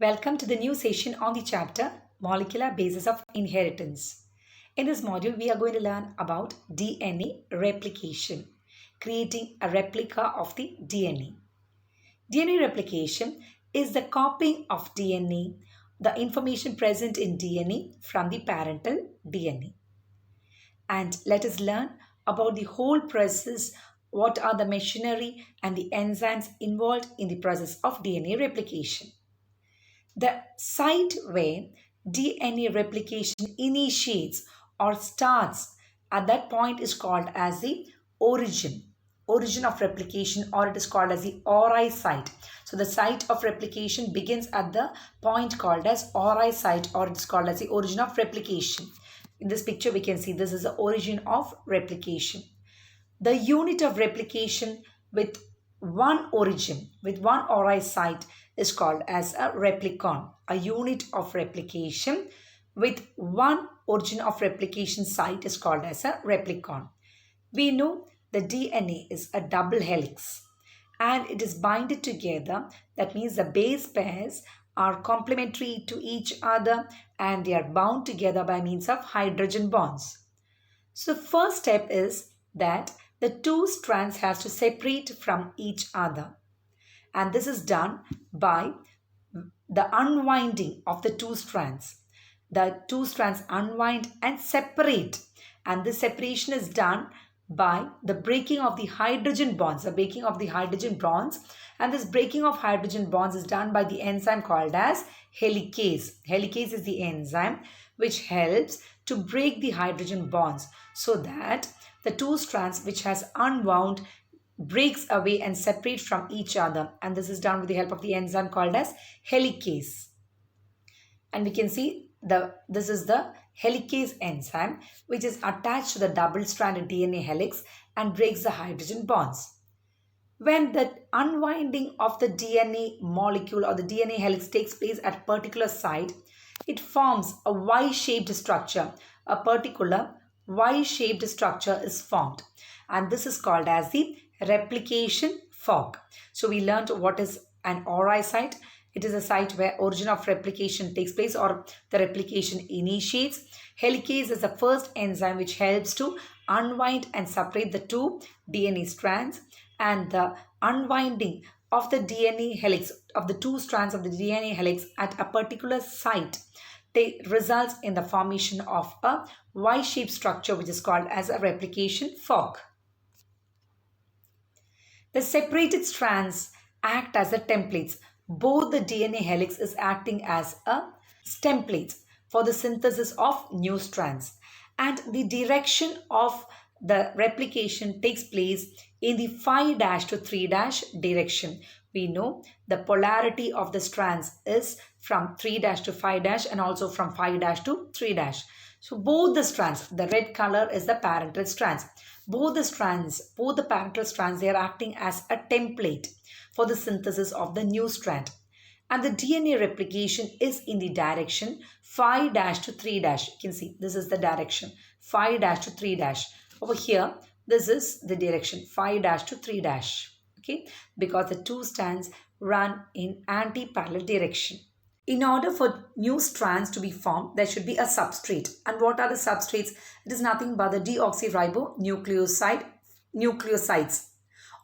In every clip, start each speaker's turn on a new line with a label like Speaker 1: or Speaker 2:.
Speaker 1: Welcome to the new session on the chapter Molecular Basis of Inheritance. In this module, we are going to learn about DNA replication, creating a replica of the DNA. DNA replication is the copying of DNA, the information present in DNA from the parental DNA. And let us learn about the whole process, what are the machinery and the enzymes involved in the process of DNA replication. The site where DNA replication initiates or starts at that point is called as the origin of replication, or it is called as the ORI site. So the site of replication begins at the point called as ORI site, or it is called as the origin of replication. In this picture we can see this is the origin of replication. The unit of replication with one origin, with one ORI site, is called as a replicon. A unit of replication with one origin of replication site is called as a replicon. We know the DNA is a double helix and it is binded together. That means the base pairs are complementary to each other and they are bound together by means of hydrogen bonds. So the first step is that the two strands has to separate from each other, and this is done by the unwinding of the two strands. The two strands unwind and separate, and this separation is done by the breaking of the hydrogen bonds, and this breaking of hydrogen bonds is done by the enzyme called as helicase. Helicase is the enzyme which helps to break the hydrogen bonds so that the two strands which has unwound breaks away and separate from each other, and this is done with the help of the enzyme called as helicase. And we can see this is the helicase enzyme which is attached to the double-stranded DNA helix and breaks the hydrogen bonds. When the unwinding of the DNA molecule or the DNA helix takes place at a particular site, it forms a Y-shaped structure. A particular Y-shaped structure is formed, and this is called as the replication fork. So we learned what is an ORI site. It is a site where origin of replication takes place or the replication initiates. Helicase is the first enzyme which helps to unwind and separate the two DNA strands, and the unwinding of the DNA helix, of the two strands of the DNA helix at a particular site, results in the formation of a Y-shaped structure which is called as a replication fork. The separated strands act as the templates. Both the DNA helix is acting as a templates for the synthesis of new strands, and the direction of the replication takes place in the 5' to 3' direction. We know the polarity of the strands is from 3' to 5' and also from 5' to 3'. So both the strands, the red color is the parental strands. Both the parental strands, they are acting as a template for the synthesis of the new strand. And the DNA replication is in the direction 5' to 3'. You can see this is the direction 5' to 3'. Over here, this is the direction 5' to 3'. Okay, because the two strands run in anti-parallel direction. In order for new strands to be formed, there should be a substrate. And what are the substrates? It is nothing but the deoxyribonucleosides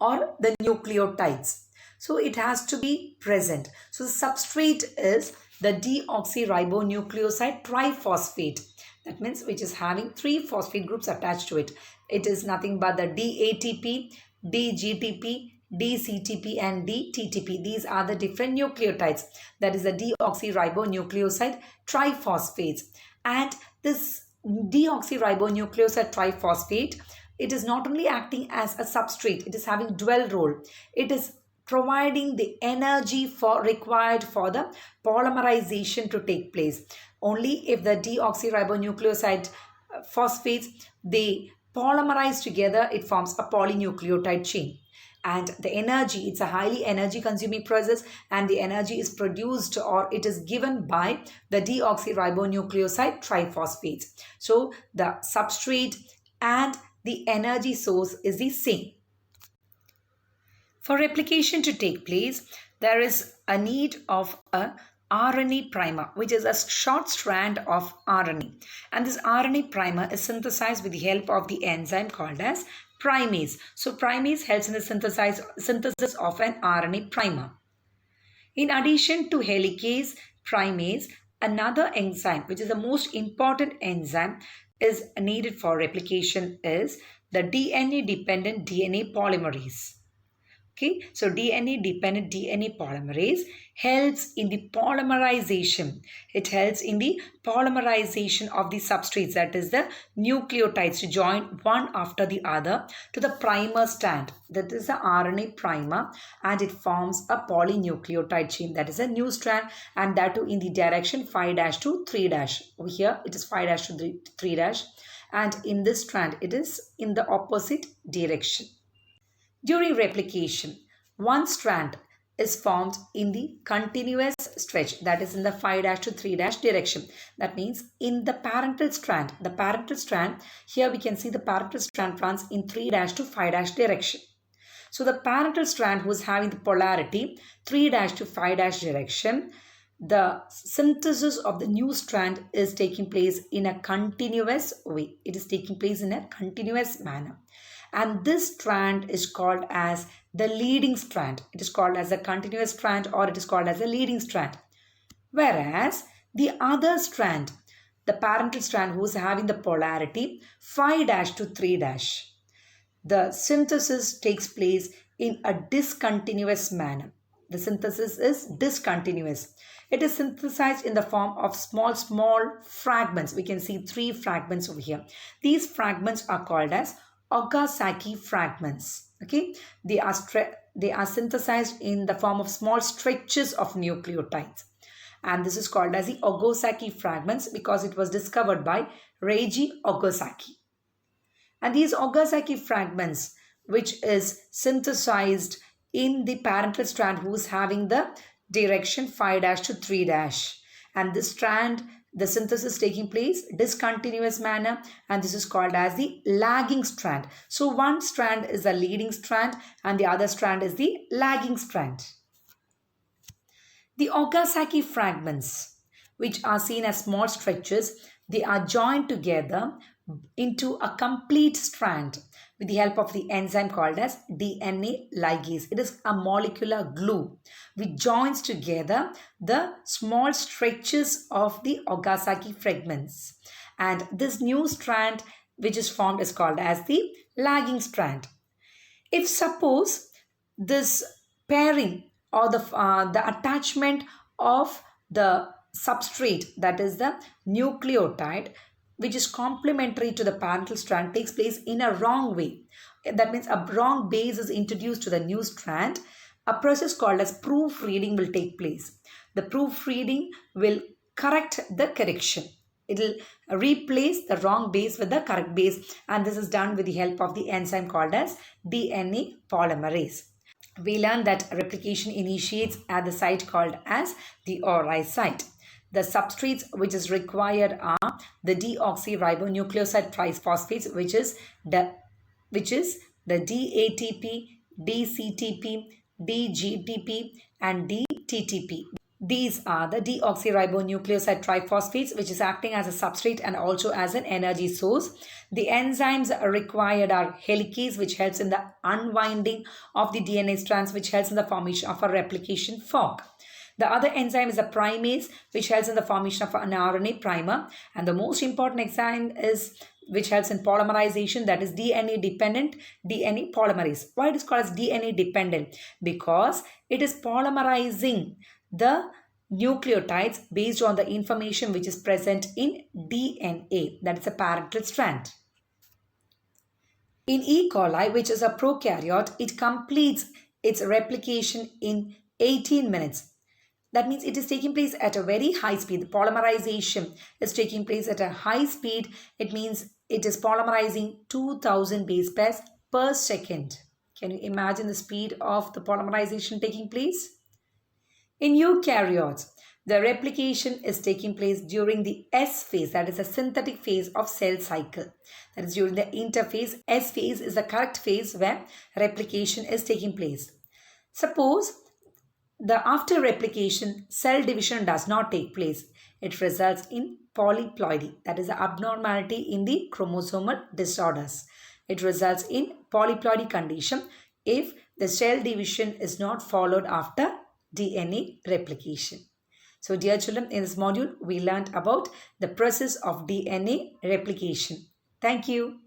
Speaker 1: or the nucleotides. So it has to be present. So the substrate is the deoxyribonucleoside triphosphate. That means which is having 3 phosphate groups attached to it. It is nothing but the DATP, DGTP, DCTP and DTTP. These are the different nucleotides. That is the deoxyribonucleoside triphosphates. And this deoxyribonucleoside triphosphate, it is not only acting as a substrate, it is having dual role. It is providing the energy required for the polymerization to take place. Only if the deoxyribonucleoside phosphates, they polymerize together, it forms a polynucleotide chain. And the energy, it's a highly energy consuming process, and the energy is produced or it is given by the deoxyribonucleoside triphosphates. So the substrate and the energy source is the same. For replication to take place, there is a need of a RNA primer, which is a short strand of RNA. And this RNA primer is synthesized with the help of the enzyme called as primase. So primase helps in the synthesis of an RNA primer. In addition to helicase, primase, another enzyme, which is the most important enzyme, is needed for replication is the DNA-dependent DNA polymerase. Okay, so DNA-dependent DNA polymerase helps in the polymerization. It helps in the polymerization of the substrates, that is the nucleotides, to join one after the other to the primer strand. That is the RNA primer, and it forms a polynucleotide chain. That is a new strand, and that too in the direction 5' to 3'. Over here it is 5' to 3', and in this strand it is in the opposite direction. During replication, one strand is formed in the continuous stretch, that is in the 5' to 3' direction. That means in the parental strand, here we can see the parental strand runs in 3' to 5' direction. So the parental strand who is having the polarity 3' to 5' direction, the synthesis of the new strand is taking place in a continuous way. It is taking place in a continuous manner. And this strand is called as the leading strand. It is called as a continuous strand, or it is called as a leading strand. Whereas the other strand, the parental strand who is having the polarity 5' to 3', the synthesis takes place in a discontinuous manner. The synthesis is discontinuous. It is synthesized in the form of small fragments. We can see 3 fragments over here. These fragments are called as Okazaki fragments. Okay, they are synthesized in the form of small stretches of nucleotides, and this is called as the Okazaki fragments because it was discovered by Reiji Okazaki. And these Okazaki fragments, which is synthesized in the parental strand who is having the direction 5' to 3', and this strand, the synthesis taking place discontinuous manner, and this is called as the lagging strand. So one strand is the leading strand and the other strand is the lagging strand. The Okazaki fragments, which are seen as small stretches, they are joined together into a complete strand with the help of the enzyme called as DNA ligase. It is a molecular glue which joins together the small stretches of the Okazaki fragments. And this new strand which is formed is called as the lagging strand. If suppose this pairing or the attachment of the substrate, that is the nucleotide, which is complementary to the parental strand, takes place in a wrong way. That means a wrong base is introduced to the new strand. A process called as proofreading will take place. The proofreading will correct the correction. It will replace the wrong base with the correct base, and this is done with the help of the enzyme called as DNA polymerase. We learned that replication initiates at the site called as the ORI site. The substrates which is required are the deoxyribonucleoside trisephosphates, which is the DATP, DCTP, DGTP and DTTP. These are the deoxyribonucleoside triphosphates, which is acting as a substrate and also as an energy source. The enzymes required are helicase, which helps in the unwinding of the DNA strands, which helps in the formation of a replication fork. The other enzyme is a primase, which helps in the formation of an RNA primer. And the most important enzyme is which helps in polymerization, that is DNA-dependent DNA polymerase. Why it is called as DNA-dependent? Because it is polymerizing the nucleotides based on the information which is present in DNA, that is a parental strand. In E. coli, which is a prokaryote, it completes its replication in 18 minutes. That means it is taking place at a very high speed. The polymerization is taking place at a high speed. It means it is polymerizing 2000 base pairs per second. Can you imagine the speed of the polymerization taking place? In eukaryotes, the replication is taking place during the S phase, that is a synthetic phase of cell cycle. That is during the interphase. S phase is the correct phase where replication is taking place. Suppose The after replication, cell division does not take place. It results in polyploidy, that is, an abnormality in the chromosomal disorders. It results in polyploidy condition if the cell division is not followed after DNA replication. So, dear children, in this module, we learned about the process of DNA replication. Thank you.